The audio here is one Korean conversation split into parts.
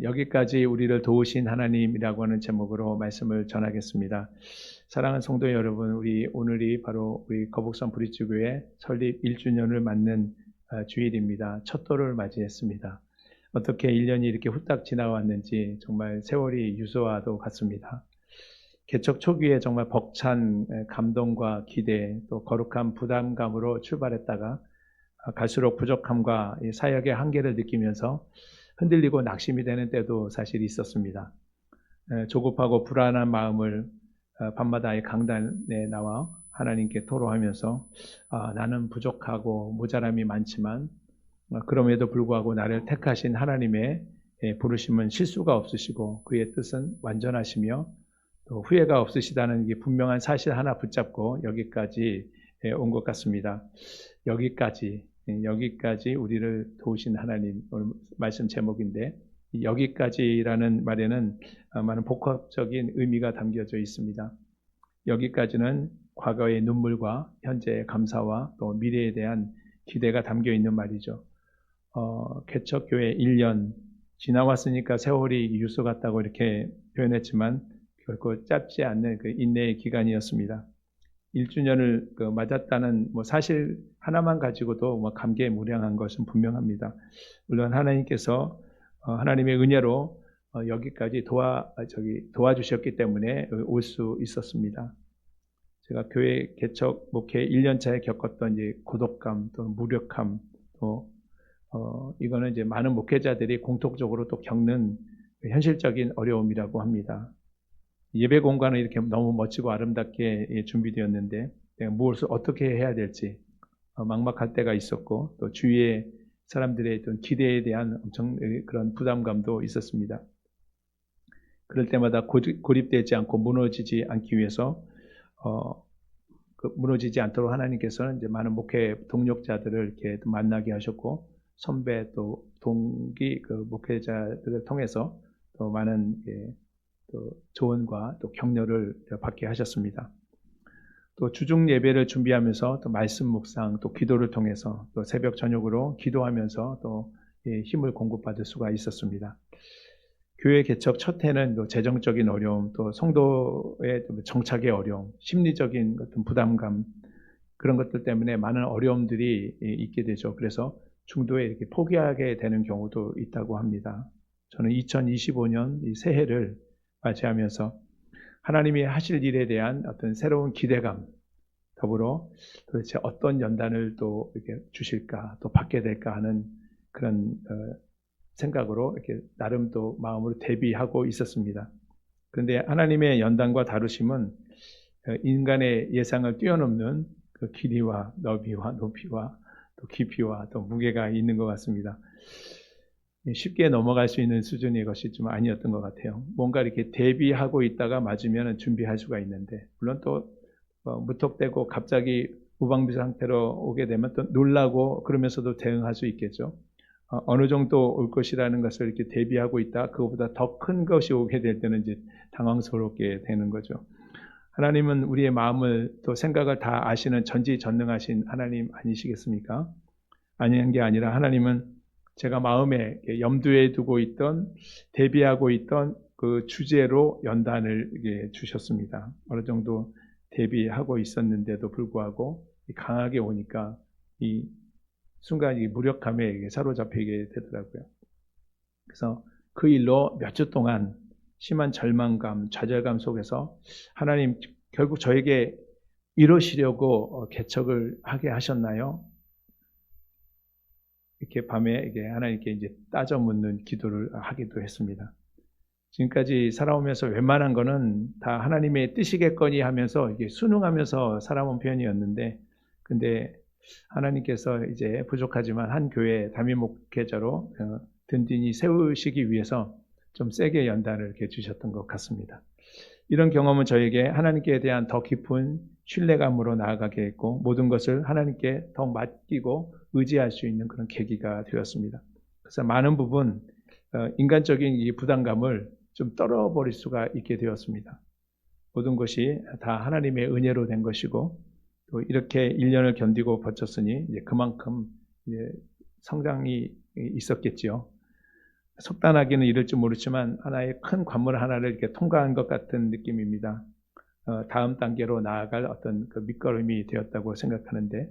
여기까지 우리를 도우신 하나님이라고 하는 제목으로 말씀을 전하겠습니다. 사랑하는 성도 여러분, 오늘이 바로 우리 거북선 브릿지교회 설립 1주년을 맞는 주일입니다. 첫 돌을 맞이했습니다. 어떻게 1년이 이렇게 후딱 지나왔는지 정말 세월이 유서와도 같습니다. 개척 초기에 정말 벅찬 감동과 기대, 또 거룩한 부담감으로 출발했다가 갈수록 부족함과 사역의 한계를 느끼면서 흔들리고 낙심이 되는 때도 사실 있었습니다. 조급하고 불안한 마음을 밤마다 강단에 나와 하나님께 토로하면서 나는 부족하고 모자람이 많지만 그럼에도 불구하고 나를 택하신 하나님의 부르심은 실수가 없으시고 그의 뜻은 완전하시며 또 후회가 없으시다는 게 분명한 사실 하나 붙잡고 여기까지 온 것 같습니다. 여기까지 우리를 도우신 하나님, 오늘 말씀 제목인데 여기까지라는 말에는 많은 복합적인 의미가 담겨져 있습니다. 여기까지는 과거의 눈물과 현재의 감사와 또 미래에 대한 기대가 담겨 있는 말이죠. 개척교회 1년 지나왔으니까 세월이 유서 같다고 이렇게 표현했지만 결코 짧지 않는 그 인내의 기간이었습니다. 1주년을 맞았다는 사실 하나만 가지고도 감개무량한 것은 분명합니다. 물론 하나님께서 하나님의 은혜로 여기까지 도와주셨기 때문에 올 수 있었습니다. 제가 교회 개척 목회 1년차에 겪었던 고독감, 또 무력함, 또 이거는 많은 목회자들이 공통적으로 또 겪는 현실적인 어려움이라고 합니다. 예배 공간은 이렇게 너무 멋지고 아름답게 준비되었는데 내가 무엇을 어떻게 해야 될지 막막할 때가 있었고 또 주위의 사람들의 어떤 기대에 대한 엄청 그런 부담감도 있었습니다. 그럴 때마다 고립되지 않고 무너지지 않기 위해서 무너지지 않도록 하나님께서는 많은 목회 동력자들을 이렇게 만나게 하셨고 선배 또 동기 목회자들을 통해서 또 많은 또 조언과 또 격려를 받게 하셨습니다. 또 주중 예배를 준비하면서 또 말씀 묵상 또 기도를 통해서 또 새벽 저녁으로 기도하면서 또 힘을 공급받을 수가 있었습니다. 교회 개척 첫 해는 또 재정적인 어려움, 또 성도의 정착의 어려움, 심리적인 어떤 부담감 그런 것들 때문에 많은 어려움들이 있게 되죠. 그래서 중도에 이렇게 포기하게 되는 경우도 있다고 합니다. 저는 2025년 이 새해를 맞이하면서 하나님이 하실 일에 대한 어떤 새로운 기대감, 더불어 도대체 어떤 연단을 또 이렇게 주실까, 또 받게 될까 하는 그런 생각으로 이렇게 나름 또 마음으로 대비하고 있었습니다. 그런데 하나님의 연단과 다루심은 인간의 예상을 뛰어넘는 그 길이와 너비와 높이와 또 깊이와 또 무게가 있는 것 같습니다. 쉽게 넘어갈 수 있는 수준의 것이 좀 아니었던 것 같아요. 뭔가 이렇게 대비하고 있다가 맞으면 준비할 수가 있는데, 물론 또 무턱대고 갑자기 무방비 상태로 오게 되면 또 놀라고 그러면서도 대응할 수 있겠죠. 어느 정도 올 것이라는 것을 이렇게 대비하고 있다, 그것보다 더 큰 것이 오게 될 때는 이제 당황스럽게 되는 거죠. 하나님은 우리의 마음을 또 생각을 다 아시는 전지전능하신 하나님 아니시겠습니까? 아닌 게 아니라 하나님은 제가 마음에 염두에 두고 있던 대비하고 있던 그 주제로 연단을 주셨습니다. 어느 정도 대비하고 있었는데도 불구하고 강하게 오니까 이 순간 이 무력감에 사로잡히게 되더라고요. 그래서 그 일로 몇 주 동안 심한 절망감, 좌절감 속에서 하나님 결국 저에게 이러시려고 개척을 하게 하셨나요? 이렇게 밤에 하나님께 이제 따져 묻는 기도를 하기도 했습니다. 지금까지 살아오면서 웬만한 거는 다 하나님의 뜻이겠거니 하면서 이게 순응하면서 살아온 편이었는데, 근데 하나님께서 이제 부족하지만 한 교회 담임 목회자로 든든히 세우시기 위해서 좀 세게 연단을 이렇게 주셨던 것 같습니다. 이런 경험은 저에게 하나님께 대한 더 깊은 신뢰감으로 나아가게 했고 모든 것을 하나님께 더 맡기고 의지할 수 있는 그런 계기가 되었습니다. 그래서 많은 부분 인간적인 이 부담감을 좀 떨어버릴 수가 있게 되었습니다. 모든 것이 다 하나님의 은혜로 된 것이고 또 이렇게 1년을 견디고 버텼으니 이제 그만큼 이제 성장이 있었겠지요. 속단하기는 이럴지 모르지만 하나의 큰 관문 하나를 이렇게 통과한 것 같은 느낌입니다. 다음 단계로 나아갈 어떤 그 밑거름이 되었다고 생각하는데,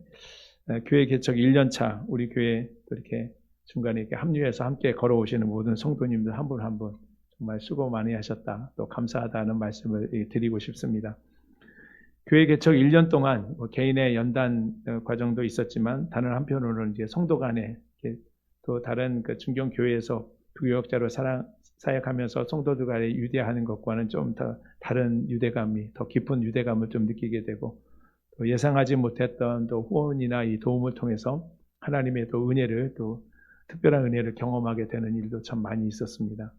교회 개척 1년차 우리 교회 이렇게 중간에 이렇게 합류해서 함께 걸어오시는 모든 성도님들 한 분 한 분 정말 수고 많이 하셨다, 또 감사하다는 말씀을 드리고 싶습니다. 교회 개척 1년 동안 개인의 연단 과정도 있었지만, 다른 한편으로는 이제 성도 간에 또 다른 그 중경 교회에서 부교역자로 사역하면서 성도들 간에 유대하는 것과는 좀 더 다른 유대감이, 더 깊은 유대감을 좀 느끼게 되고, 또 예상하지 못했던 또 후원이나 이 도움을 통해서 하나님의 또 은혜를, 또 특별한 은혜를 경험하게 되는 일도 참 많이 있었습니다.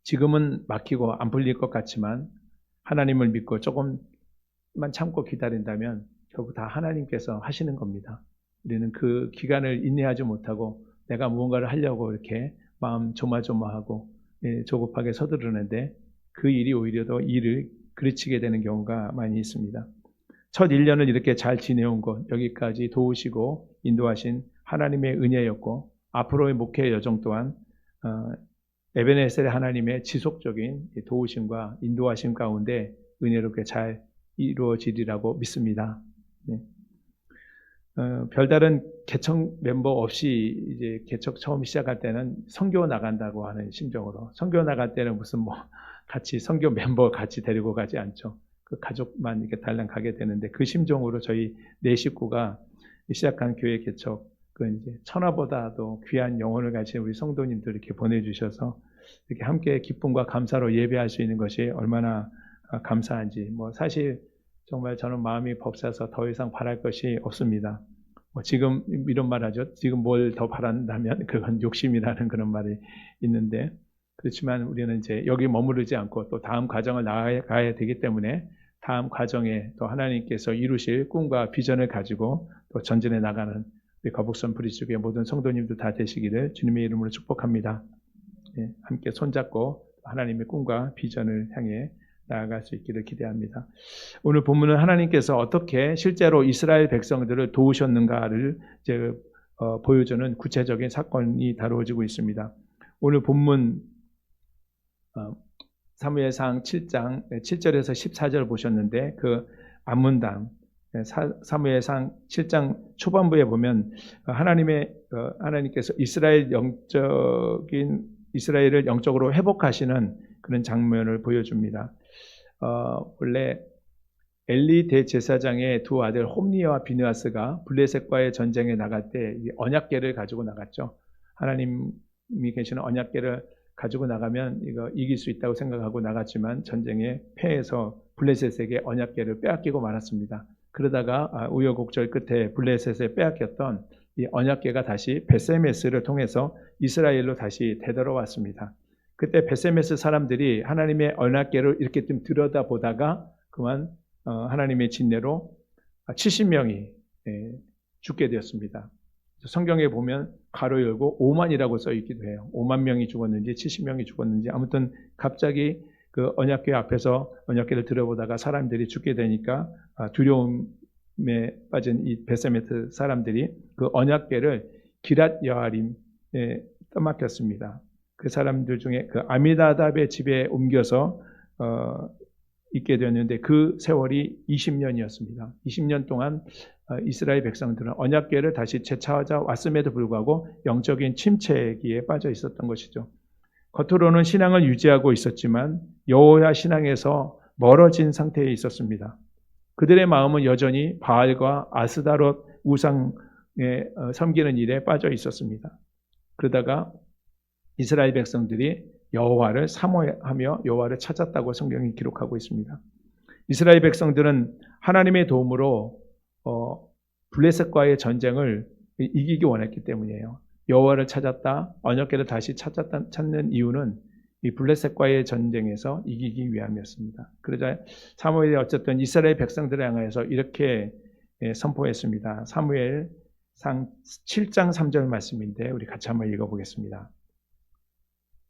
지금은 막히고 안 풀릴 것 같지만 하나님을 믿고 조금만 참고 기다린다면 결국 다 하나님께서 하시는 겁니다. 우리는 그 기간을 인내하지 못하고 내가 무언가를 하려고 이렇게 마음 조마조마하고 조급하게 서두르는데, 그 일이 오히려 더 일을 그르치게 되는 경우가 많이 있습니다. 첫 1년을 이렇게 잘 지내온 것, 여기까지 도우시고 인도하신 하나님의 은혜였고, 앞으로의 목회 여정 또한 에베네셀의 하나님의 지속적인 도우심과 인도하심 가운데 은혜롭게 잘 이루어지리라고 믿습니다. 네. 별다른 개척 멤버 없이 이제 개척 처음 시작할 때는 선교 나간다고 하는 심정으로, 선교 나갈 때는 무슨 같이 선교 멤버 같이 데리고 가지 않죠. 그 가족만 이렇게 달랑 가게 되는데, 그 심정으로 저희 네 식구가 시작한 교회 개척, 그 이제 천하보다도 귀한 영혼을 가진 우리 성도님들 이렇게 보내주셔서 이렇게 함께 기쁨과 감사로 예배할 수 있는 것이 얼마나 감사한지, 사실 정말 저는 마음이 벅차서 더 이상 바랄 것이 없습니다. 지금 이런 말 하죠. 지금 뭘 더 바란다면 그건 욕심이라는 그런 말이 있는데, 그렇지만 우리는 이제 여기 머무르지 않고 또 다음 과정을 나아가야 되기 때문에, 다음 과정에 또 하나님께서 이루실 꿈과 비전을 가지고 또 전진해 나가는 우리 거북선 브리지교회 모든 성도님들 다 되시기를 주님의 이름으로 축복합니다. 함께 손잡고 하나님의 꿈과 비전을 향해 나아갈 수 있기를 기대합니다. 오늘 본문은 하나님께서 어떻게 실제로 이스라엘 백성들을 도우셨는가를 이제 보여주는 구체적인 사건이 다루어지고 있습니다. 오늘 본문 사무엘상 7장 7절에서 14절 보셨는데, 그 앞문당 사무엘상 7장 초반부에 보면 하나님께서 이스라엘을 영적으로 회복하시는 그런 장면을 보여줍니다. 원래 엘리 대제사장의 두 아들 홈니와 비느하스가 블레셋과의 전쟁에 나갈 때 언약궤를 가지고 나갔죠. 하나님이 계시는 언약궤를 가지고 나가면 이거 이길 수 있다고 생각하고 나갔지만, 전쟁에 패해서 블레셋에게 언약궤를 빼앗기고 말았습니다. 그러다가 우여곡절 끝에 블레셋에 빼앗겼던 이 언약궤가 다시 베세메스를 통해서 이스라엘로 다시 되돌아왔습니다. 그때 베세메스 사람들이 하나님의 언약궤를 이렇게 좀 들여다보다가 그만 하나님의 진례로 70명이 죽게 되었습니다. 성경에 보면 가로 열고 5만이라고 써 있기도 해요. 5만 명이 죽었는지 70명이 죽었는지, 아무튼 갑자기 그 언약궤 앞에서 언약궤를 들여보다가 사람들이 죽게 되니까 두려움에 빠진 이 베세메스 사람들이 그 언약궤를 기랏 여아림에 떠맡겼습니다. 그 사람들 중에 그 아미나답의 집에 옮겨서 있게 되었는데, 그 세월이 20년이었습니다. 20년 동안 이스라엘 백성들은 언약궤를 다시 되찾아왔음에도 불구하고 영적인 침체기에 빠져 있었던 것이죠. 겉으로는 신앙을 유지하고 있었지만 여호야 신앙에서 멀어진 상태에 있었습니다. 그들의 마음은 여전히 바알과 아스다롯 우상에 섬기는 일에 빠져 있었습니다. 그러다가 이스라엘 백성들이 여호와를 사모하며 여호와를 찾았다고 성경이 기록하고 있습니다. 이스라엘 백성들은 하나님의 도움으로 블레셋과의 전쟁을 이기기 원했기 때문이에요. 여호와를 찾았다, 언약궤를 다시 찾는 이유는 이 블레셋과의 전쟁에서 이기기 위함이었습니다. 그러자 사무엘이 어쨌든 이스라엘 백성들을 향해서 이렇게 선포했습니다. 사무엘상 7장 3절 말씀인데 우리 같이 한번 읽어보겠습니다.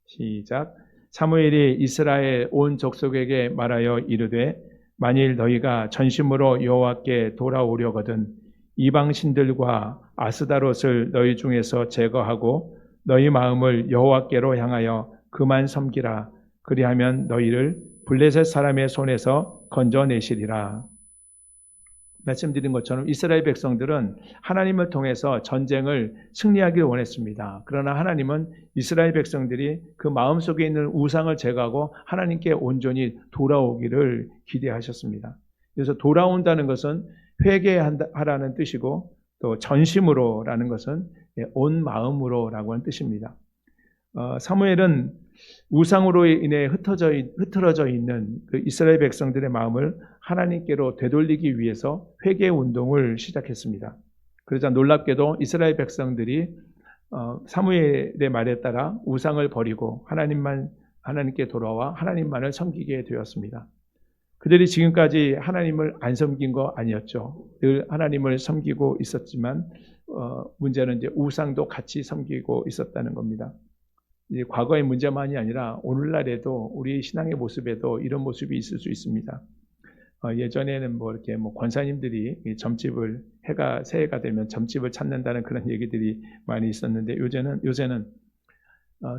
시작. 사무엘이 이스라엘 온 족속에게 말하여 이르되, 만일 너희가 전심으로 여호와께 돌아오려거든 이방 신들과 아스다롯을 너희 중에서 제거하고 너희 마음을 여호와께로 향하여 그만 섬기라. 그리하면 너희를 블레셋 사람의 손에서 건져내시리라. 말씀드린 것처럼 이스라엘 백성들은 하나님을 통해서 전쟁을 승리하기를 원했습니다. 그러나 하나님은 이스라엘 백성들이 그 마음속에 있는 우상을 제거하고 하나님께 온전히 돌아오기를 기대하셨습니다. 그래서 돌아온다는 것은 회개하라는 뜻이고, 또 전심으로라는 것은 온 마음으로라고 하는 뜻입니다. 사무엘은 우상으로 인해 흩어져 있는 그 이스라엘 백성들의 마음을 하나님께로 되돌리기 위해서 회개 운동을 시작했습니다. 그러자 놀랍게도 이스라엘 백성들이 사무엘의 말에 따라 우상을 버리고 하나님께 돌아와 하나님만을 섬기게 되었습니다. 그들이 지금까지 하나님을 안 섬긴 거 아니었죠. 늘 하나님을 섬기고 있었지만 문제는 이제 우상도 같이 섬기고 있었다는 겁니다. 이제 과거의 문제만이 아니라 오늘날에도 우리 신앙의 모습에도 이런 모습이 있을 수 있습니다. 예전에는 이렇게 권사님들이 점집을 새해가 되면 점집을 찾는다는 그런 얘기들이 많이 있었는데, 요새는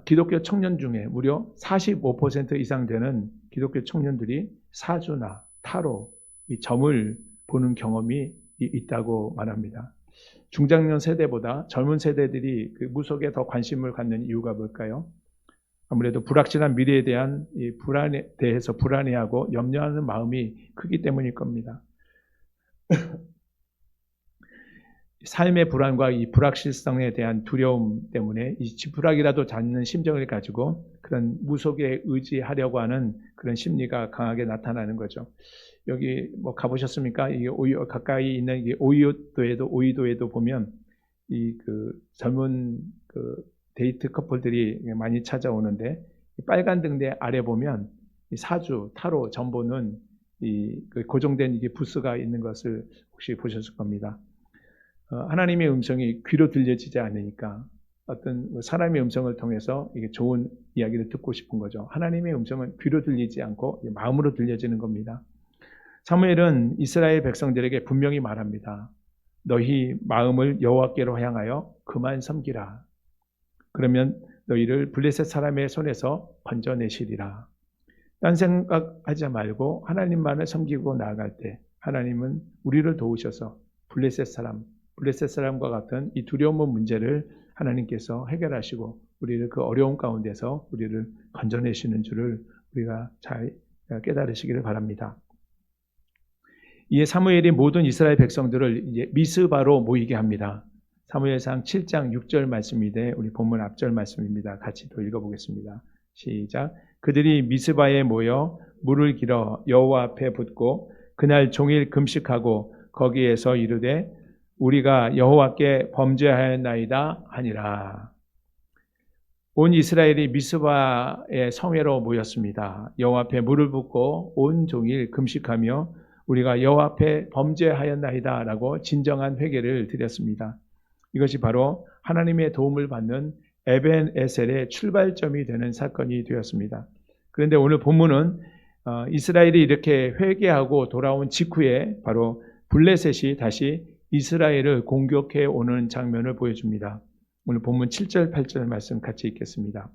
기독교 청년 중에 무려 45% 이상 되는 기독교 청년들이 사주나 타로, 이 점을 보는 경험이 있다고 말합니다. 중장년 세대보다 젊은 세대들이 그 무속에 더 관심을 갖는 이유가 뭘까요? 아무래도 불확실한 미래에 대한 이 불안에 대해서 불안해하고 염려하는 마음이 크기 때문일 겁니다. 삶의 불안과 이 불확실성에 대한 두려움 때문에 이 지푸라기라도 잡는 심정을 가지고 그런 무속에 의지하려고 하는 그런 심리가 강하게 나타나는 거죠. 여기 가보셨습니까? 이게 가까이 있는 이게 오이도에도 보면 젊은 데이트 커플들이 많이 찾아오는데, 빨간 등대 아래 보면 사주, 타로, 점 보는 고정된 이게 부스가 있는 것을 혹시 보셨을 겁니다. 하나님의 음성이 귀로 들려지지 않으니까 어떤 사람의 음성을 통해서 이게 좋은 이야기를 듣고 싶은 거죠. 하나님의 음성은 귀로 들리지 않고 마음으로 들려지는 겁니다. 사무엘은 이스라엘 백성들에게 분명히 말합니다. 너희 마음을 여호와께로 향하여 그만 섬기라. 그러면 너희를 블레셋 사람의 손에서 건져내시리라. 딴 생각하지 말고 하나님만을 섬기고 나아갈 때 하나님은 우리를 도우셔서 블레셋 사람과 같은 이 두려움의 문제를 하나님께서 해결하시고 우리를 그 어려움 가운데서 우리를 건져내시는 줄을 우리가 잘 깨달으시기를 바랍니다. 이에 사무엘이 모든 이스라엘 백성들을 이제 미스바로 모이게 합니다. 사무엘상 7장 6절 말씀인데 우리 본문 앞절 말씀입니다. 같이 또 읽어보겠습니다. 시작. 그들이 미스바에 모여 물을 길어 여호와 앞에 붓고 그날 종일 금식하고 거기에서 이르되 우리가 여호와께 범죄하였나이다 하니라. 온 이스라엘이 미스바의 성회로 모였습니다. 여호와 앞에 물을 붓고 온 종일 금식하며 우리가 여호와 앞에 범죄하였나이다 라고 진정한 회개를 드렸습니다. 이것이 바로 하나님의 도움을 받는 에벤에셀의 출발점이 되는 사건이 되었습니다. 그런데 오늘 본문은 이스라엘이 이렇게 회개하고 돌아온 직후에 바로 블레셋이 다시 이스라엘을 공격해 오는 장면을 보여줍니다. 오늘 본문 7절 8절 말씀 같이 읽겠습니다.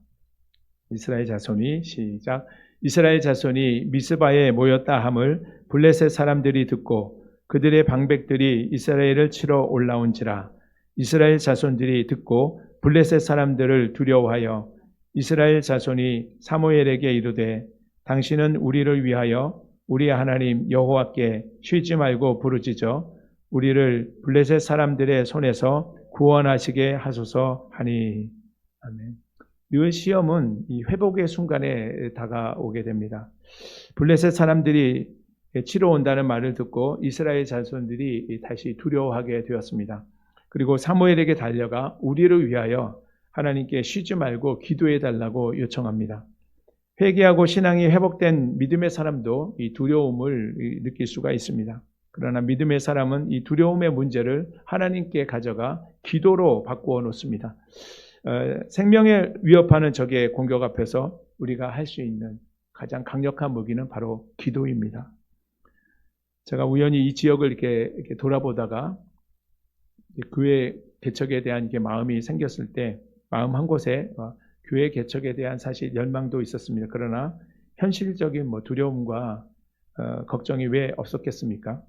이스라엘 자손이 시작. 이스라엘 자손이 미스바에 모였다 함을 블레셋 사람들이 듣고 그들의 방백들이 이스라엘을 치러 올라온지라. 이스라엘 자손들이 듣고 블레셋 사람들을 두려워하여 이스라엘 자손이 사무엘에게 이르되 당신은 우리를 위하여 우리 하나님 여호와께 쉬지 말고 부르짖어 우리를 블레셋 사람들의 손에서 구원하시게 하소서 하니. 아멘. 늘 시험은 이 회복의 순간에 다가오게 됩니다. 블레셋 사람들이 치러 온다는 말을 듣고 이스라엘 자손들이 다시 두려워하게 되었습니다. 그리고 사무엘에게 달려가 우리를 위하여 하나님께 쉬지 말고 기도해 달라고 요청합니다. 회개하고 신앙이 회복된 믿음의 사람도 이 두려움을 느낄 수가 있습니다. 그러나 믿음의 사람은 이 두려움의 문제를 하나님께 가져가 기도로 바꾸어 놓습니다. 생명에 위협하는 적의 공격 앞에서 우리가 할 수 있는 가장 강력한 무기는 바로 기도입니다. 제가 우연히 이 지역을 이렇게 돌아보다가 교회 개척에 대한 마음이 생겼을 때 마음 한 곳에 교회 개척에 대한 사실 열망도 있었습니다. 그러나 현실적인 두려움과 걱정이 왜 없었겠습니까?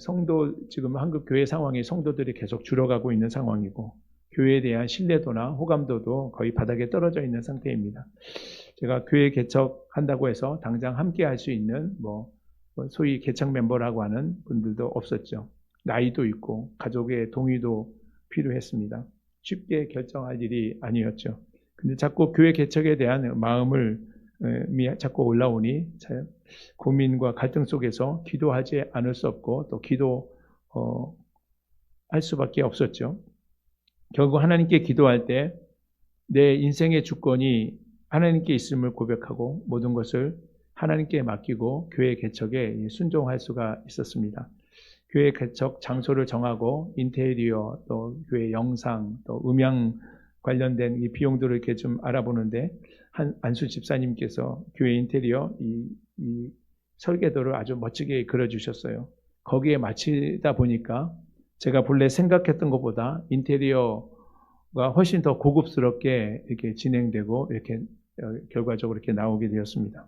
성도 지금 한국 교회 상황이 성도들이 계속 줄어가고 있는 상황이고 교회에 대한 신뢰도나 호감도도 거의 바닥에 떨어져 있는 상태입니다. 제가 교회 개척한다고 해서 당장 함께 할 수 있는 소위 개척 멤버라고 하는 분들도 없었죠. 나이도 있고 가족의 동의도 필요했습니다. 쉽게 결정할 일이 아니었죠. 근데 자꾸 교회 개척에 대한 마음을 자꾸 올라오니 고민과 갈등 속에서 기도하지 않을 수 없고 또 기도할 수밖에 없었죠. 결국 하나님께 기도할 때 내 인생의 주권이 하나님께 있음을 고백하고 모든 것을 하나님께 맡기고 교회 개척에 순종할 수가 있었습니다. 교회 개척 장소를 정하고 인테리어 또 교회 영상 또 음향 관련된 이 비용들을 이렇게 좀 알아보는데 안수 집사님께서 교회 인테리어 이 설계도를 아주 멋지게 그려주셨어요. 거기에 맞추다 보니까 제가 본래 생각했던 것보다 인테리어가 훨씬 더 고급스럽게 이렇게 진행되고 이렇게 결과적으로 이렇게 나오게 되었습니다.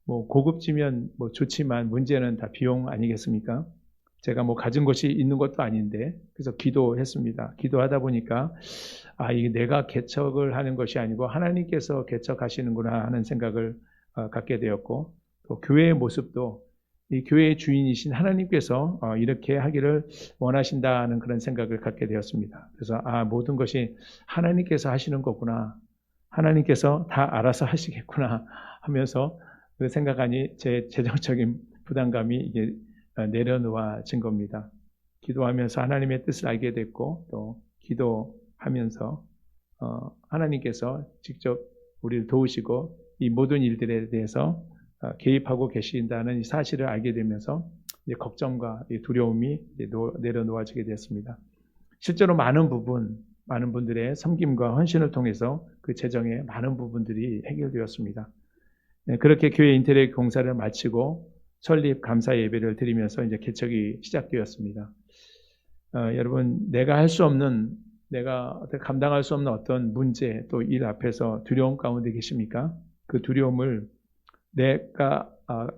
고급지면 좋지만 문제는 다 비용 아니겠습니까? 제가 가진 것이 있는 것도 아닌데 그래서 기도했습니다. 기도하다 보니까 이게 내가 개척을 하는 것이 아니고 하나님께서 개척하시는구나 하는 생각을 갖게 되었고 또 교회의 모습도 이 교회의 주인이신 하나님께서 이렇게 하기를 원하신다는 그런 생각을 갖게 되었습니다. 그래서 모든 것이 하나님께서 하시는 거구나. 하나님께서 다 알아서 하시겠구나 하면서 그 생각하니 제 재정적인 부담감이 이게 내려놓아진 겁니다. 기도하면서 하나님의 뜻을 알게 됐고 또 기도하면서 하나님께서 직접 우리를 도우시고 이 모든 일들에 대해서 개입하고 계신다는 이 사실을 알게 되면서 이제 걱정과 두려움이 내려놓아지게 되었습니다. 실제로 많은 분들의 섬김과 헌신을 통해서 그 재정의 많은 부분들이 해결되었습니다. 그렇게 교회 인테리어 공사를 마치고 설립 감사 예배를 드리면서 이제 개척이 시작되었습니다. 여러분, 내가 감당할 수 없는 어떤 문제 또 일 앞에서 두려움 가운데 계십니까? 그 두려움을 내가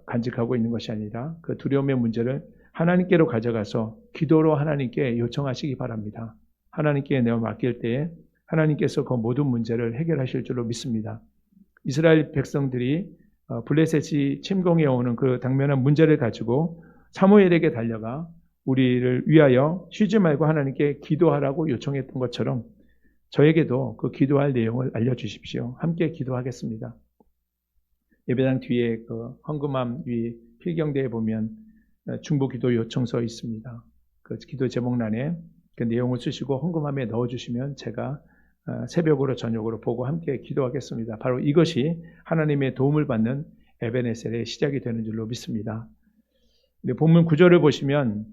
간직하고 있는 것이 아니라 그 두려움의 문제를 하나님께로 가져가서 기도로 하나님께 요청하시기 바랍니다. 하나님께 내어 맡길 때에 하나님께서 그 모든 문제를 해결하실 줄로 믿습니다. 이스라엘 백성들이 블레셋이 침공해 오는 그 당면한 문제를 가지고 사무엘에게 달려가 우리를 위하여 쉬지 말고 하나님께 기도하라고 요청했던 것처럼 저에게도 그 기도할 내용을 알려주십시오. 함께 기도하겠습니다. 예배당 뒤에 그 헌금함 위 필경대에 보면 중보기도 요청서 있습니다. 그 기도 제목란에 그 내용을 쓰시고 헌금함에 넣어주시면 제가 새벽으로 저녁으로 보고 함께 기도하겠습니다. 바로 이것이 하나님의 도움을 받는 에베네셀의 시작이 되는 줄로 믿습니다. 본문 9절을 보시면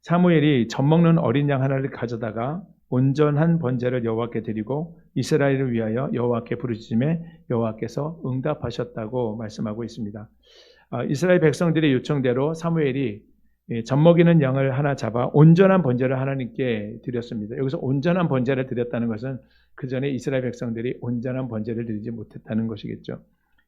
사무엘이 젖먹는 어린 양 하나를 가져다가 온전한 번제를 여호와께 드리고 이스라엘을 위하여 여호와께 부르짖음에 여호와께서 응답하셨다고 말씀하고 있습니다. 이스라엘 백성들의 요청대로 사무엘이 젖먹이는 양을 하나 잡아 온전한 번제를 하나님께 드렸습니다. 여기서 온전한 번제를 드렸다는 것은 그 전에 이스라엘 백성들이 온전한 번제를 드리지 못했다는 것이겠죠.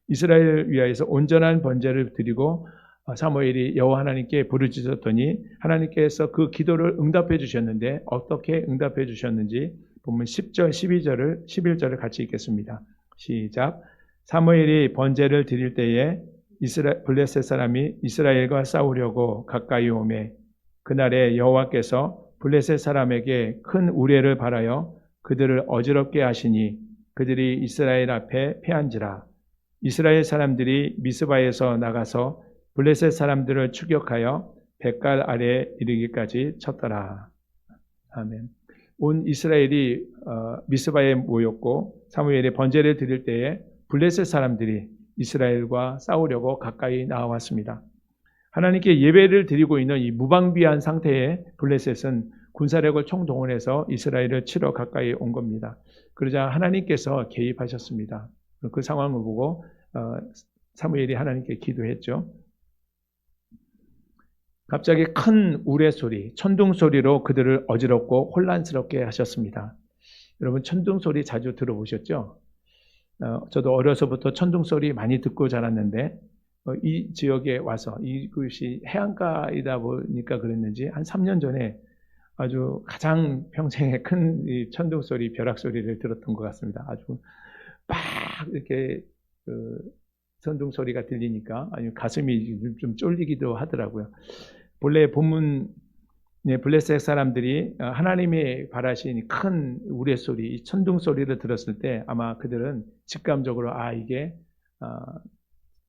이스라엘을 위하여서 온전한 번제를 드리고 사무엘이 여호와 하나님께 부르짖었더니 하나님께서 그 기도를 응답해 주셨는데 어떻게 응답해 주셨는지 보면 10절, 11절을 같이 읽겠습니다. 시작. 사무엘이 번제를 드릴 때에 블레셋 사람이 이스라엘과 싸우려고 가까이 오매 그날에 여호와께서 블레셋 사람에게 큰 우레를 발하여 그들을 어지럽게 하시니 그들이 이스라엘 앞에 패한지라. 이스라엘 사람들이 미스바에서 나가서 블레셋 사람들을 추격하여 뱃갈 아래에 이르기까지 쳤더라. 아멘. 온 이스라엘이 미스바에 모였고 사무엘이 번제를 드릴 때에 블레셋 사람들이 이스라엘과 싸우려고 가까이 나와왔습니다. 하나님께 예배를 드리고 있는 이 무방비한 상태의 블레셋은 군사력을 총동원해서 이스라엘을 치러 가까이 온 겁니다. 그러자 하나님께서 개입하셨습니다. 그 상황을 보고 사무엘이 하나님께 기도했죠. 갑자기 큰 우레소리, 천둥소리로 그들을 어지럽고 혼란스럽게 하셨습니다. 여러분 천둥 소리 자주 들어보셨죠? 저도 어려서부터 천둥 소리 많이 듣고 자랐는데 이 지역에 와서 이곳이 해안가이다 보니까 그랬는지 한 3년 전에 아주 가장 평생에 큰 이 천둥 소리, 벼락 소리를 들었던 것 같습니다. 아주 막 이렇게 그 천둥 소리가 들리니까 아주 가슴이 좀 쫄리기도 하더라고요. 본래 본문 블레셋 사람들이 하나님이 바라신 큰 우레소리, 천둥 소리를 들었을 때 아마 그들은 직감적으로 이게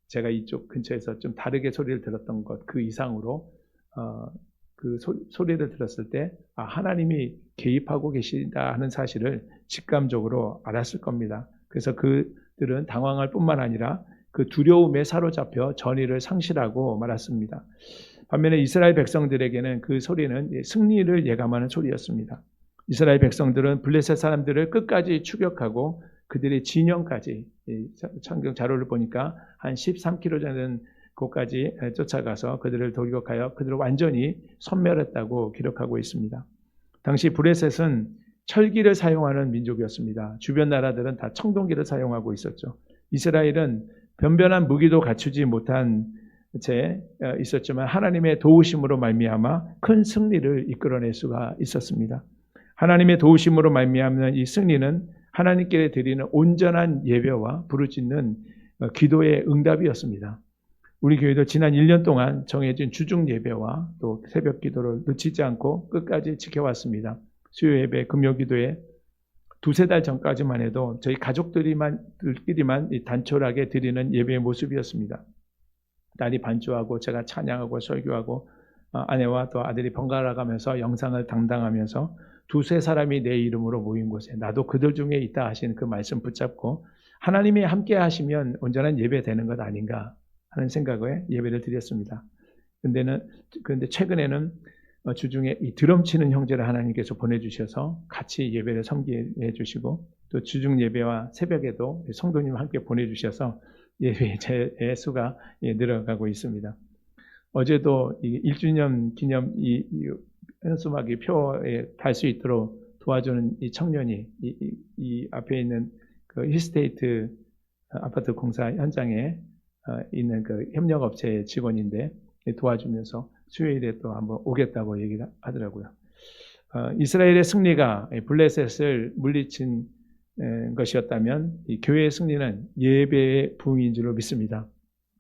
제가 이쪽 근처에서 좀 다르게 소리를 들었던 것 그 이상으로 그 소리를 들었을 때 하나님이 개입하고 계시다 하는 사실을 직감적으로 알았을 겁니다. 그래서 그들은 당황할 뿐만 아니라 그 두려움에 사로잡혀 전의를 상실하고 말았습니다. 반면에 이스라엘 백성들에게는 그 소리는 승리를 예감하는 소리였습니다. 이스라엘 백성들은 블레셋 사람들을 끝까지 추격하고 그들의 진영까지 성경 자료를 보니까 한 13km 되는 곳까지 쫓아가서 그들을 돌격하여 그들을 완전히 섬멸했다고 기록하고 있습니다. 당시 블레셋은 철기를 사용하는 민족이었습니다. 주변 나라들은 다 청동기를 사용하고 있었죠. 이스라엘은 변변한 무기도 갖추지 못한 채 있었지만 하나님의 도우심으로 말미암아 큰 승리를 이끌어낼 수가 있었습니다. 하나님의 도우심으로 말미암는 이 승리는 하나님께 드리는 온전한 예배와 부르짖는 기도의 응답이었습니다. 우리 교회도 지난 1년 동안 정해진 주중 예배와 또 새벽 기도를 놓치지 않고 끝까지 지켜왔습니다. 수요 예배, 금요 기도에 두세 달 전까지만 해도 저희 가족들끼리만 단촐하게 드리는 예배의 모습이었습니다. 딸이 반주하고 제가 찬양하고 설교하고 아내와 또 아들이 번갈아 가면서 영상을 담당하면서 두세 사람이 내 이름으로 모인 곳에 나도 그들 중에 있다 하신 그 말씀 붙잡고 하나님이 함께 하시면 온전한 예배 되는 것 아닌가 하는 생각에 예배를 드렸습니다. 그런데 최근에는 주중에 이 드럼 치는 형제를 하나님께서 보내주셔서 같이 예배를 섬기게 해주시고 또 주중 예배와 새벽에도 성도님 함께 보내주셔서 예배의 수가 늘어가고 있습니다. 어제도 1주년 기념 이 현수막이 표에 달 수 있도록 도와주는 이 청년이 이 앞에 있는 그 힐스테이트 아파트 공사 현장에 있는 그 협력업체의 직원인데 도와주면서 수요일에 또 한번 오겠다고 얘기를 하더라고요. 이스라엘의 승리가 블레셋을 물리친 것이었다면 이 교회의 승리는 예배의 부흥인 줄로 믿습니다.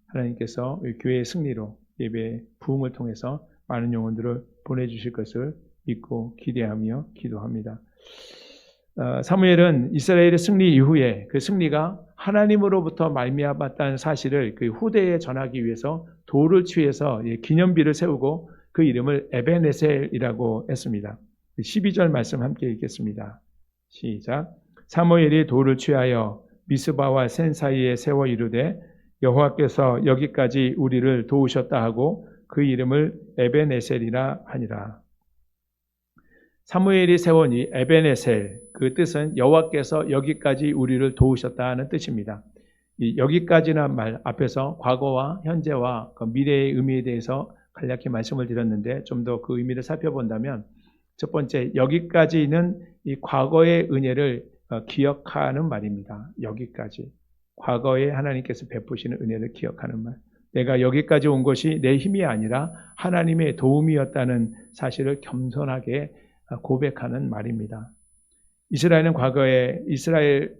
하나님께서 교회의 승리로 예배의 부흥을 통해서 많은 영혼들을 보내주실 것을 믿고 기대하며 기도합니다. 사무엘은 이스라엘의 승리 이후에 그 승리가 하나님으로부터 말미암았다는 사실을 그 후대에 전하기 위해서 돌을 취해서 기념비를 세우고 그 이름을 에벤에셀이라고 했습니다. 12절 말씀 함께 읽겠습니다. 시작. 사무엘이 돌을 취하여 미스바와 센 사이에 세워 이르되 여호와께서 여기까지 우리를 도우셨다 하고 그 이름을 에벤에셀이라 하니라. 사무엘이 세운 이 에벤에셀, 그 뜻은 여호와께서 여기까지 우리를 도우셨다 하는 뜻입니다. 이 여기까지란 말 앞에서 과거와 현재와 그 미래의 의미에 대해서 간략히 말씀을 드렸는데 좀 더 그 의미를 살펴본다면 첫 번째, 여기까지는 이 과거의 은혜를 기억하는 말입니다. 여기까지. 과거에 하나님께서 베푸시는 은혜를 기억하는 말. 내가 여기까지 온 것이 내 힘이 아니라 하나님의 도움이었다는 사실을 겸손하게 고백하는 말입니다. 이스라엘은 과거에 이스라엘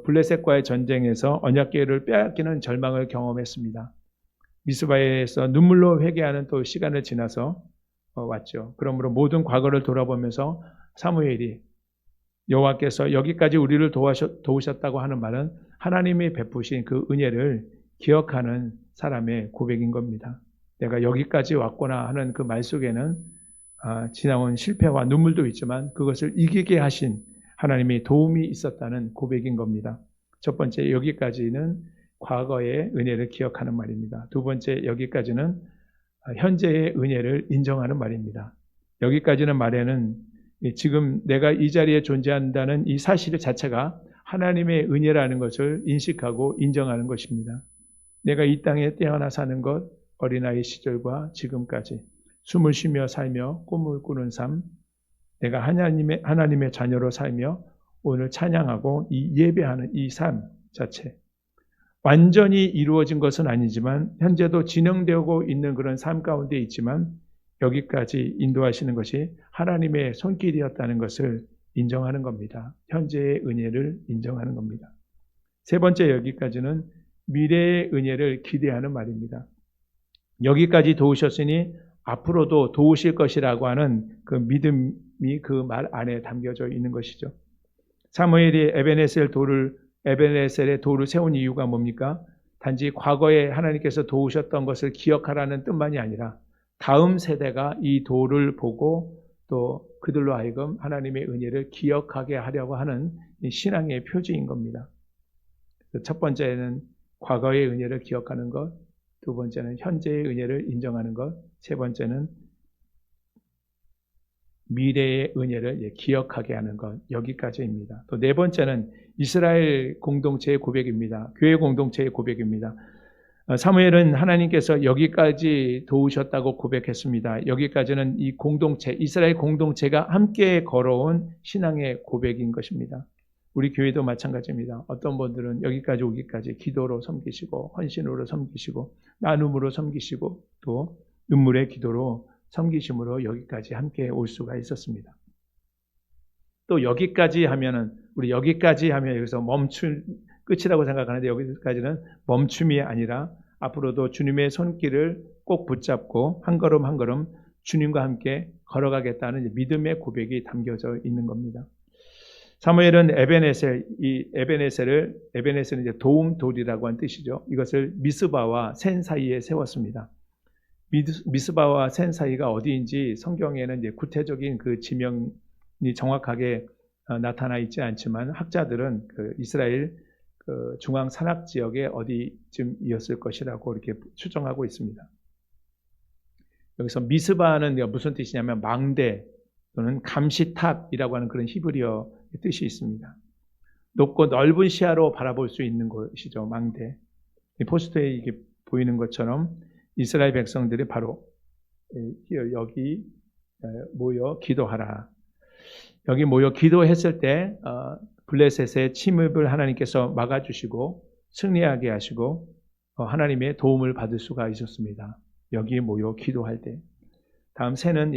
블레셋과의 전쟁에서 언약궤를 빼앗기는 절망을 경험했습니다. 미스바에서 눈물로 회개하는 또 시간을 지나서 왔죠. 그러므로 모든 과거를 돌아보면서 사무엘이 여호와께서 여기까지 우리를 도우셨다고 하는 말은 하나님이 베푸신 그 은혜를 기억하는 사람의 고백인 겁니다. 내가 여기까지 왔구나 하는 그 말 속에는 지나온 실패와 눈물도 있지만 그것을 이기게 하신 하나님의 도움이 있었다는 고백인 겁니다. 첫 번째, 여기까지는 과거의 은혜를 기억하는 말입니다. 두 번째, 여기까지는 현재의 은혜를 인정하는 말입니다. 여기까지는 말에는 지금 내가 이 자리에 존재한다는 이 사실 자체가 하나님의 은혜라는 것을 인식하고 인정하는 것입니다. 내가 이 땅에 태어나 사는 것, 어린아이 시절과 지금까지 숨을 쉬며 살며 꿈을 꾸는 삶, 내가 하나님의 자녀로 살며 오늘 찬양하고 이 예배하는 이 삶 자체, 완전히 이루어진 것은 아니지만 현재도 진행되고 있는 그런 삶 가운데 있지만 여기까지 인도하시는 것이 하나님의 손길이었다는 것을 인정하는 겁니다. 현재의 은혜를 인정하는 겁니다. 세 번째, 여기까지는 미래의 은혜를 기대하는 말입니다. 여기까지 도우셨으니 앞으로도 도우실 것이라고 하는 그 믿음이 그 말 안에 담겨져 있는 것이죠. 사무엘이 에베네셀의 돌을 세운 이유가 뭡니까? 단지 과거에 하나님께서 도우셨던 것을 기억하라는 뜻만이 아니라 다음 세대가 이 돌을 보고 또 그들로 하여금 하나님의 은혜를 기억하게 하려고 하는 신앙의 표지인 겁니다. 첫 번째는 과거의 은혜를 기억하는 것, 두 번째는 현재의 은혜를 인정하는 것, 세 번째는 미래의 은혜를 기억하게 하는 것, 여기까지입니다. 또 네 번째는 이스라엘 공동체의 고백입니다. 교회 공동체의 고백입니다. 사무엘은 하나님께서 여기까지 도우셨다고 고백했습니다. 여기까지는 이 공동체, 이스라엘 공동체가 함께 걸어온 신앙의 고백인 것입니다. 우리 교회도 마찬가지입니다. 어떤 분들은 여기까지 오기까지 기도로 섬기시고 헌신으로 섬기시고 나눔으로 섬기시고 또 눈물의 기도로 섬기심으로 여기까지 함께 올 수가 있었습니다. 또 여기까지 하면은 우리 여기까지 하면 여기서 끝이라고 생각하는데 여기까지는 멈춤이 아니라 앞으로도 주님의 손길을 꼭 붙잡고 한 걸음 한 걸음 주님과 함께 걸어가겠다는 믿음의 고백이 담겨져 있는 겁니다. 사무엘은 에베네셀은 이제 도움돌이라고 한 뜻이죠. 이것을 미스바와 센 사이에 세웠습니다. 미스바와 센 사이가 어디인지 성경에는 이제 구체적인 그 지명이 정확하게 나타나 있지 않지만 학자들은 그 이스라엘 그 중앙 산악 지역의 어디쯤이었을 것이라고 이렇게 추정하고 있습니다. 여기서 미스바는 무슨 뜻이냐면 망대 또는 감시탑이라고 하는 그런 히브리어 뜻이 있습니다. 높고 넓은 시야로 바라볼 수 있는 곳이죠. 망대. 이 포스터에 이게 보이는 것처럼 이스라엘 백성들이 바로 여기 모여 기도하라. 여기 모여 기도했을 때 블레셋의 침입을 하나님께서 막아주시고 승리하게 하시고 하나님의 도움을 받을 수가 있었습니다. 여기 모여 기도할 때. 다음 새는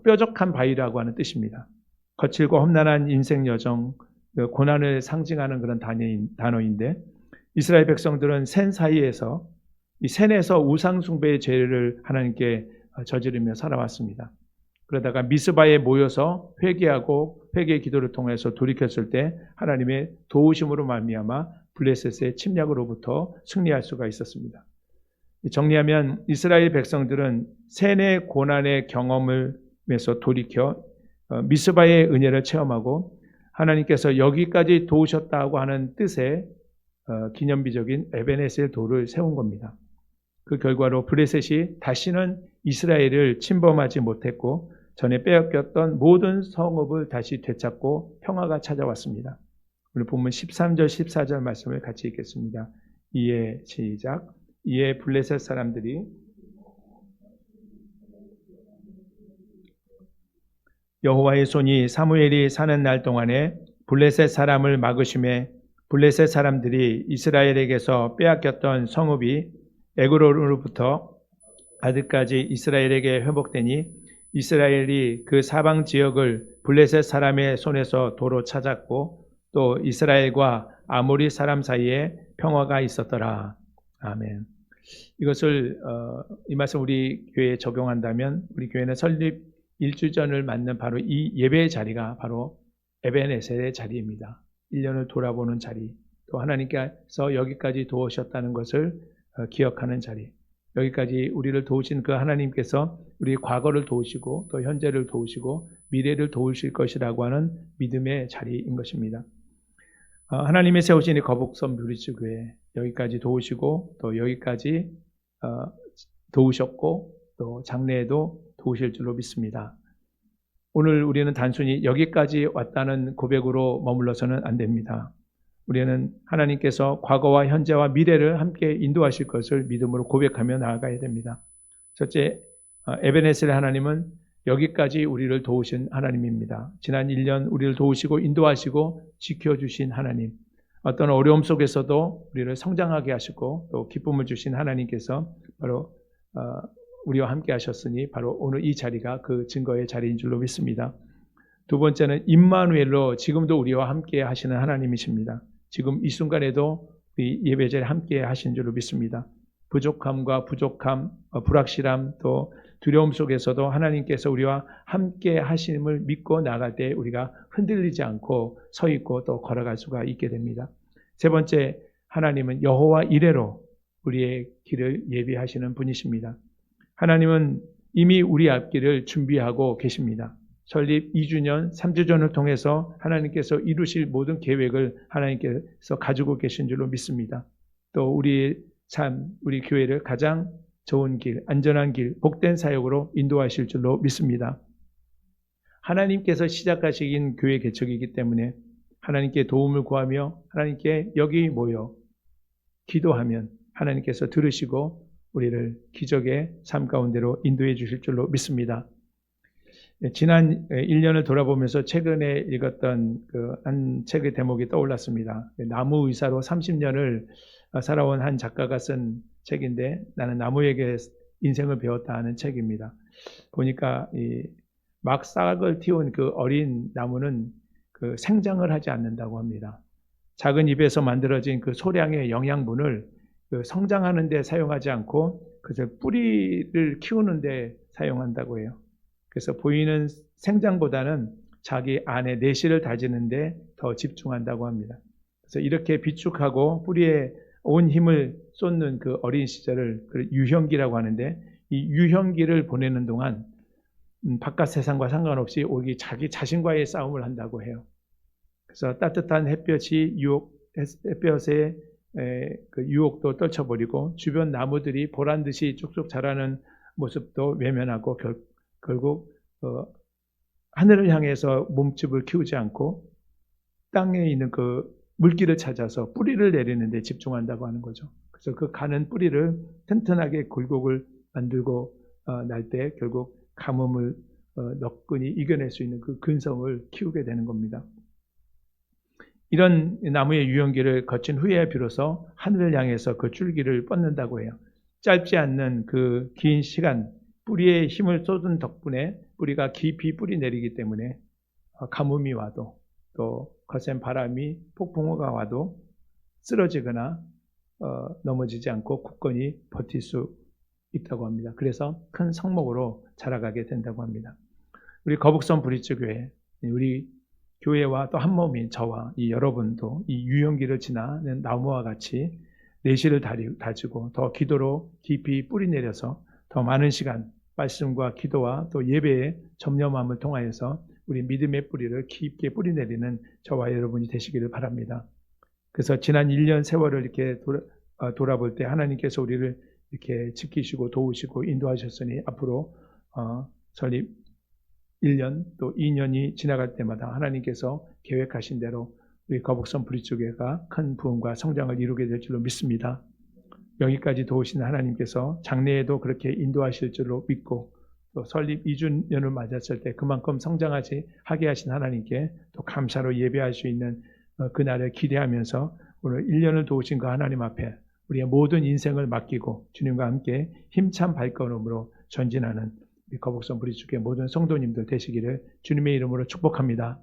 뾰족한 바위라고 하는 뜻입니다. 거칠고 험난한 인생 여정, 고난을 상징하는 그런 단어인데 이스라엘 백성들은 센 사이에서 이 센에서 우상숭배의 죄를 하나님께 저지르며 살아왔습니다. 그러다가 미스바에 모여서 회개하고 회개의 기도를 통해서 돌이켰을 때 하나님의 도우심으로 말미암아 블레셋의 침략으로부터 승리할 수가 있었습니다. 정리하면 이스라엘 백성들은 센의 고난의 경험을 해서 돌이켜 미스바의 은혜를 체험하고 하나님께서 여기까지 도우셨다고 하는 뜻의 기념비적인 에베네셀 돌을 세운 겁니다. 그 결과로 블레셋이 다시는 이스라엘을 침범하지 못했고 전에 빼앗겼던 모든 성읍을 다시 되찾고 평화가 찾아왔습니다. 오늘 본문 13절 14절 말씀을 같이 읽겠습니다. 이에 시작. 이에 블레셋 사람들이 여호와의 손이 사무엘이 사는 날 동안에 블레셋 사람을 막으심에 블레셋 사람들이 이스라엘에게서 빼앗겼던 성읍이 에그론으로부터 아드까지 이스라엘에게 회복되니 이스라엘이 그 사방 지역을 블레셋 사람의 손에서 도로 찾았고 또 이스라엘과 아모리 사람 사이에 평화가 있었더라. 아멘. 이것을 이 말씀 우리 교회에 적용한다면 우리 교회는 설립 1주년을 맞는 바로 이 예배의 자리가 바로 에베네셀의 자리입니다. 1년을 돌아보는 자리, 또 하나님께서 여기까지 도우셨다는 것을 기억하는 자리, 여기까지 우리를 도우신 그 하나님께서 우리 과거를 도우시고 또 현재를 도우시고 미래를 도우실 것이라고 하는 믿음의 자리인 것입니다. 하나님의 세우신 이 거북선 뮤리츠 교회 여기까지 도우시고 또 여기까지 도우셨고 또 장래에도 도우실 줄로 믿습니다. 오늘 우리는 단순히 여기까지 왔다는 고백으로 머물러서는 안 됩니다. 우리는 하나님께서 과거와 현재와 미래를 함께 인도하실 것을 믿음으로 고백하며 나아가야 됩니다. 첫째, 에베네셀의 하나님은 여기까지 우리를 도우신 하나님입니다. 지난 1년 우리를 도우시고 인도하시고 지켜주신 하나님, 어떤 어려움 속에서도 우리를 성장하게 하시고 또 기쁨을 주신 하나님께서 바로 우리와 함께 하셨으니 바로 오늘 이 자리가 그 증거의 자리인 줄로 믿습니다. 두 번째는 임마누엘로 지금도 우리와 함께 하시는 하나님이십니다. 지금 이 순간에도 우리 예배자를 함께 하신 줄로 믿습니다. 부족함과 불확실함 또 두려움 속에서도 하나님께서 우리와 함께 하심을 믿고 나갈 때 우리가 흔들리지 않고 서 있고 또 걸어갈 수가 있게 됩니다. 세 번째, 하나님은 여호와 이레로 우리의 길을 예비하시는 분이십니다. 하나님은 이미 우리 앞길을 준비하고 계십니다. 설립 2주년, 3주년을 통해서 하나님께서 이루실 모든 계획을 하나님께서 가지고 계신 줄로 믿습니다. 또 우리의 삶, 우리 교회를 가장 좋은 길, 안전한 길, 복된 사역으로 인도하실 줄로 믿습니다. 하나님께서 시작하신 교회 개척이기 때문에 하나님께 도움을 구하며 하나님께 여기 모여 기도하면 하나님께서 들으시고 우리를 기적의 삶 가운데로 인도해 주실 줄로 믿습니다. 지난 1년을 돌아보면서 최근에 읽었던 한 책의 대목이 떠올랐습니다. 나무 의사로 30년을 살아온 한 작가가 쓴 책인데 나는 나무에게 인생을 배웠다 하는 책입니다. 보니까 막 싹을 틔운 그 어린 나무는 생장을 하지 않는다고 합니다. 작은 잎에서 만들어진 그 소량의 영양분을 성장하는 데 사용하지 않고 그저 뿌리를 키우는 데 사용한다고 해요. 그래서 보이는 생장보다는 자기 안에 내실을 다지는 데 더 집중한다고 합니다. 그래서 이렇게 비축하고 뿌리에 온 힘을 쏟는 그 어린 시절을 유형기라고 하는데 이 유형기를 보내는 동안 바깥 세상과 상관없이 오직 자기 자신과의 싸움을 한다고 해요. 그래서 따뜻한 햇볕에 그 유혹도 떨쳐버리고 주변 나무들이 보란듯이 쭉쭉 자라는 모습도 외면하고 결국 하늘을 향해서 몸집을 키우지 않고 땅에 있는 그 물기를 찾아서 뿌리를 내리는 데 집중한다고 하는 거죠. 그래서 그 가는 뿌리를 튼튼하게 굴곡을 만들고 날 때 결국 가뭄을 너끈히 이겨낼 수 있는 그 근성을 키우게 되는 겁니다. 이런 나무의 유형기를 거친 후에 비로소 하늘을 향해서 그 줄기를 뻗는다고 해요. 짧지 않는 그 긴 시간, 뿌리에 힘을 쏟은 덕분에 뿌리가 깊이 뿌리 내리기 때문에 가뭄이 와도 또 거센 바람이 폭풍우가 와도 쓰러지거나 넘어지지 않고 굳건히 버틸 수 있다고 합니다. 그래서 큰 성목으로 자라가게 된다고 합니다. 우리 거북선 브릿지 교회, 우리 교회와 또 한 몸인 저와 이 여러분도 이 유형기를 지나는 나무와 같이 내실을 다지고 더 기도로 깊이 뿌리 내려서 더 많은 시간 말씀과 기도와 또 예배의 점념함을 통하여서 우리 믿음의 뿌리를 깊게 뿌리 내리는 저와 여러분이 되시기를 바랍니다. 그래서 지난 1년 세월을 이렇게 돌아볼 때 하나님께서 우리를 이렇게 지키시고 도우시고 인도하셨으니 앞으로 설립 1년 또 2년이 지나갈 때마다 하나님께서 계획하신 대로 우리 거북선 브릿지교회가 큰 부흥과 성장을 이루게 될 줄로 믿습니다. 여기까지 도우신 하나님께서 장래에도 그렇게 인도하실 줄로 믿고 또 설립 2주년을 맞았을 때 그만큼 하게 하신 하나님께 또 감사로 예배할 수 있는 그날을 기대하면서 오늘 1년을 도우신 그 하나님 앞에 우리의 모든 인생을 맡기고 주님과 함께 힘찬 발걸음으로 전진하는 거북선 브릿지교회 모든 성도님들 되시기를 주님의 이름으로 축복합니다.